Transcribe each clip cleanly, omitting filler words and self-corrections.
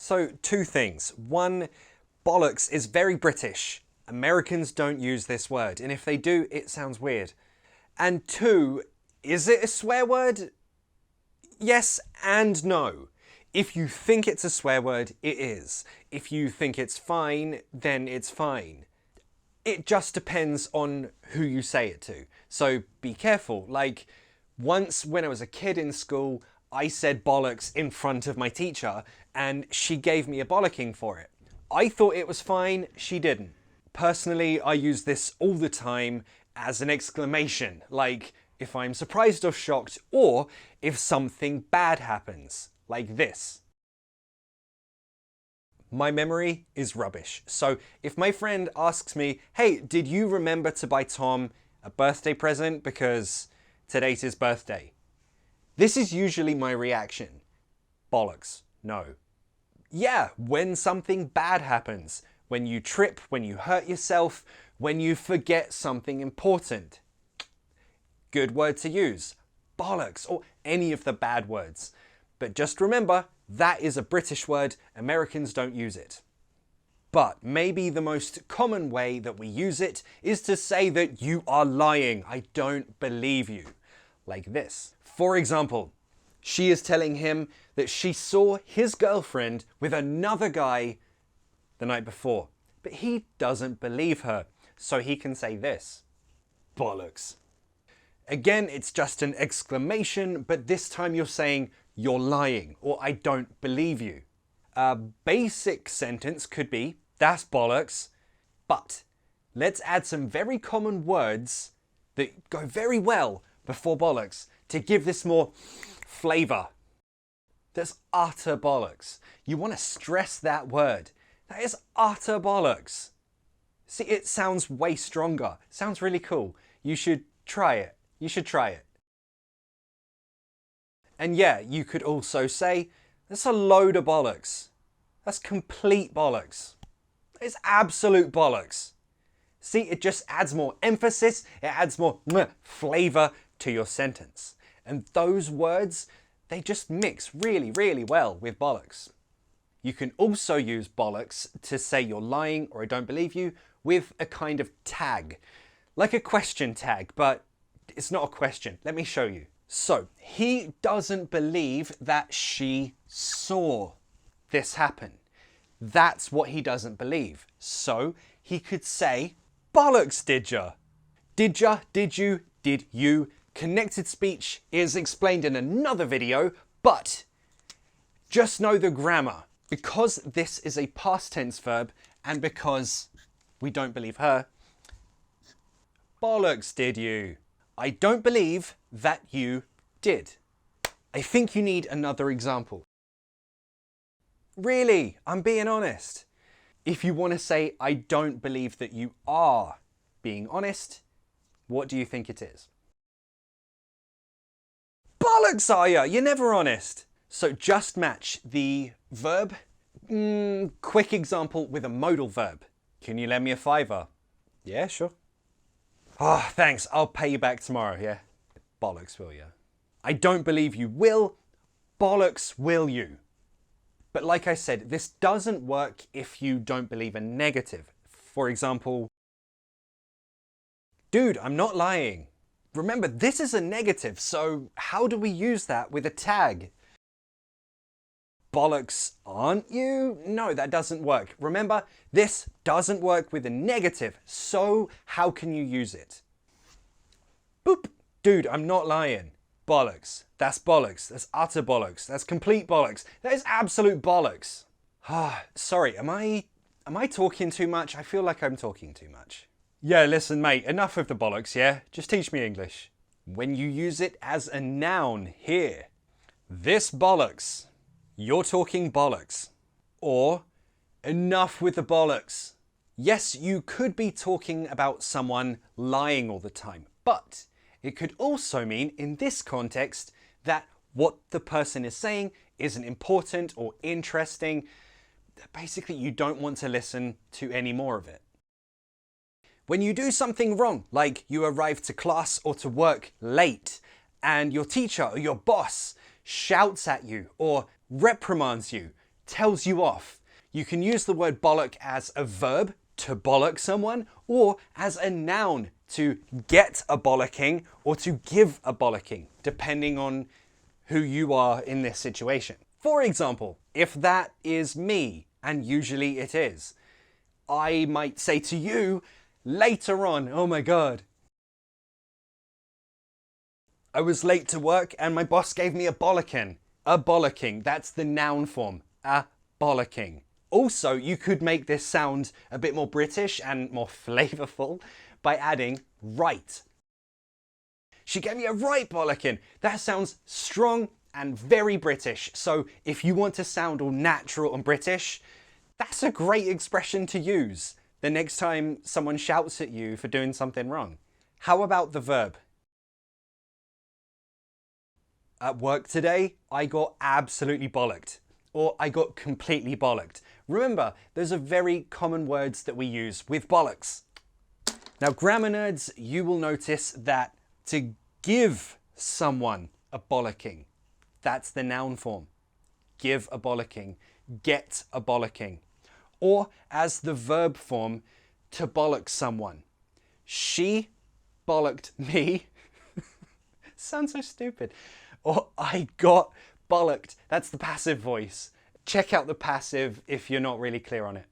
So, two things. One, bollocks is very British. Americans don't use this word, and if they do, it sounds weird. And two, is it a swear word? Yes and no. If you think it's a swear word, it is. If you think it's fine, then it's fine. It just depends on who you say it to. So be careful. Like, once when I was a kid in school, I said bollocks in front of my teacher and she gave me a bollocking for it. I thought it was fine, she didn't. Personally, I use this all the time as an exclamation, like if I'm surprised or shocked, or if something bad happens, like this. My memory is rubbish, so if my friend asks me, hey, did you remember to buy Tom a birthday present because today's his birthday? This is usually my reaction. Bollocks, no. Yeah, when something bad happens, when you trip, when you hurt yourself, when you forget something important. Good word to use, bollocks, or any of the bad words. But just remember, that is a British word, Americans don't use it. But maybe the most common way that we use it is to say that you are lying, I don't believe you. Like this. For example, she is telling him that she saw his girlfriend with another guy the night before, but he doesn't believe her, so he can say this. Bollocks. Again, it's just an exclamation, but this time you're saying you're lying, or I don't believe you. A basic sentence could be, that's bollocks, but let's add some very common words that go very well before bollocks to give this more flavour. That's utter bollocks. You want to stress that word. That is utter bollocks. See, it sounds way stronger. It sounds really cool. You should try it. You should try it. And yeah, you could also say, that's a load of bollocks. That's complete bollocks. It's absolute bollocks. See, it just adds more emphasis, it adds more flavour to your sentence. And those words, they just mix really, really well with bollocks. You can also use bollocks to say you're lying or I don't believe you with a kind of tag. Like a question tag, but it's not a question. Let me show you. So, he doesn't believe that she saw this happen. That's what he doesn't believe. So, he could say, bollocks did ya? Did ya, did you, did you? Connected speech is explained in another video, but just know the grammar. Because this is a past tense verb and because we don't believe her, bollocks did you? I don't believe that you did. I think you need another example. Really, I'm being honest. If you want to say, I don't believe that you are being honest, what do you think it is? Bollocks are ya? You're never honest. So just match the verb. Quick example with a modal verb. Can you lend me a fiver? Yeah, sure. Oh, thanks. I'll pay you back tomorrow, yeah? Bollocks, will you? I don't believe you will. Bollocks, will you? But like I said, this doesn't work if you don't believe a negative. For example, dude, I'm not lying. Remember, this is a negative, so how do we use that with a tag? Bollocks, aren't you? No, that doesn't work. Remember, this doesn't work with a negative, so how can you use it? Boop. Dude, I'm not lying. Bollocks. That's bollocks. That's utter bollocks. That's complete bollocks. That is absolute bollocks. Sorry, am I talking too much? I feel like I'm talking too much. Yeah, listen, mate, enough of the bollocks, yeah? Just teach me English. When you use it as a noun here, this bollocks. You're talking bollocks. Or, enough with the bollocks. Yes, you could be talking about someone lying all the time, but it could also mean, in this context, that what the person is saying isn't important or interesting. Basically, you don't want to listen to any more of it. When you do something wrong, like you arrive to class or to work late, and your teacher or your boss shouts at you or reprimands you, tells you off. You can use the word bollock as a verb to bollock someone, or as a noun to get a bollocking or to give a bollocking, depending on who you are in this situation. For example, if that is me, and usually it is, I might say to you later on, oh my God, I was late to work and my boss gave me a bollocking. A bollocking, that's the noun form, a bollocking. Also, you could make this sound a bit more British and more flavourful by adding right. She gave me a right bollocking. That sounds strong and very British. So if you want to sound all natural and British, that's a great expression to use the next time someone shouts at you for doing something wrong. How about the verb? At work today, I got absolutely bollocked. Or I got completely bollocked. Remember, those are very common words that we use with bollocks. Now, grammar nerds, you will notice that to give someone a bollocking, that's the noun form. Give a bollocking, get a bollocking. Or as the verb form, to bollock someone. She bollocked me. Sounds so stupid. Or I got bollocked. That's the passive voice. Check out the passive if you're not really clear on it.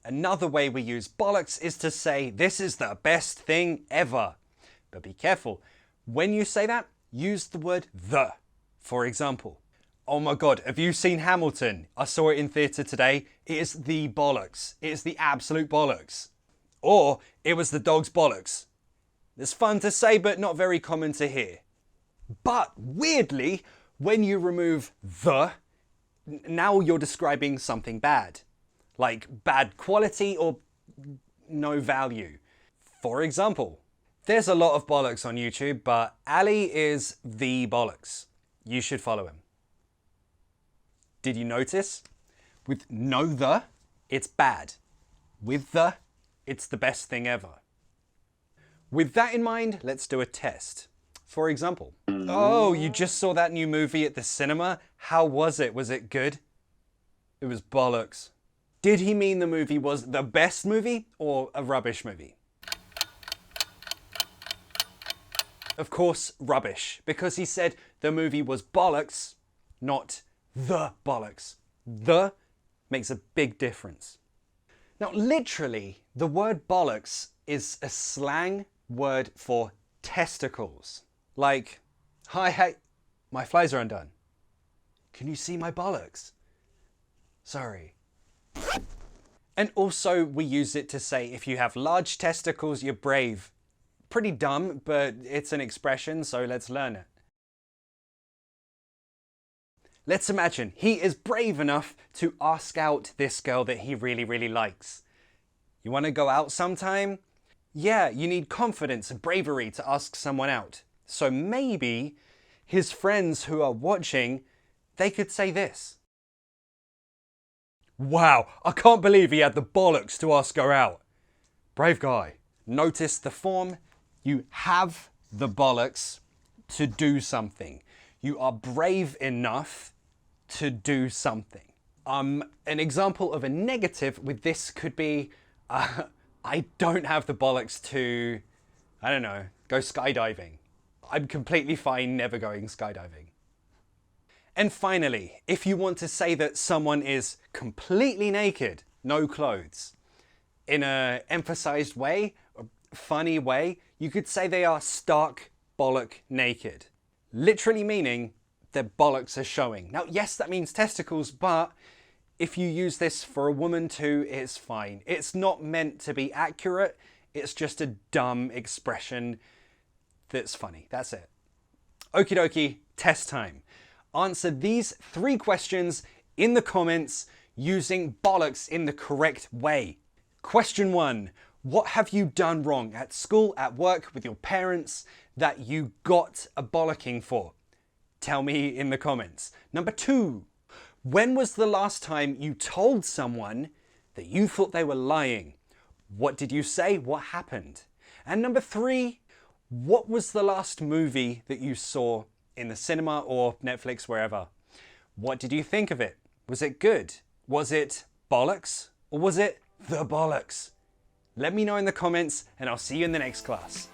Another way we use bollocks is to say, this is the best thing ever. But be careful. When you say that, use the word the. For example, oh my God, have you seen Hamilton? I saw it in theatre today. It is the bollocks. It is the absolute bollocks. Or it was the dog's bollocks. It's fun to say, but not very common to hear. But weirdly, when you remove the, now you're describing something bad, like bad quality or no value. For example, there's a lot of bollocks on YouTube, but Ali is the bollocks. You should follow him. Did you notice? With no the, it's bad. With the, it's the best thing ever. With that in mind, let's do a test. For example, oh, you just saw that new movie at the cinema? How was it? Was it good? It was bollocks. Did he mean the movie was the best movie or a rubbish movie? Of course, rubbish, because he said the movie was bollocks, not the bollocks. The makes a big difference. Now, literally, the word bollocks is a slang word for testicles. Like, hi, hey, my flies are undone. Can you see my bollocks? Sorry. And also we use it to say if you have large testicles, you're brave. Pretty dumb, but it's an expression, so let's learn it. Let's imagine he is brave enough to ask out this girl that he really, really likes. You want to go out sometime? Yeah, you need confidence and bravery to ask someone out. So maybe his friends who are watching, they could say this. Wow, I can't believe he had the bollocks to ask her out. Brave guy. Notice the form. You have the bollocks to do something. You are brave enough to do something. An example of a negative with this could be, I don't have the bollocks to, I don't know, go skydiving. I'm completely fine never going skydiving. And finally, if you want to say that someone is completely naked, no clothes, in an emphasized way, a funny way, you could say they are stark bollock naked. Literally meaning their bollocks are showing. Now, yes, that means testicles, but if you use this for a woman too, it's fine. It's not meant to be accurate. It's just a dumb expression that's funny. That's it. Okie dokie, test time. Answer these 3 questions in the comments using bollocks in the correct way. Question 1. What have you done wrong at school, at work, with your parents that you got a bollocking for? Tell me in the comments. Number 2. When was the last time you told someone that you thought they were lying? What did you say? What happened? And number 3. What was the last movie that you saw in the cinema or Netflix, wherever? What did you think of it? Was it good? Was it bollocks or was it the bollocks? Let me know in the comments and I'll see you in the next class.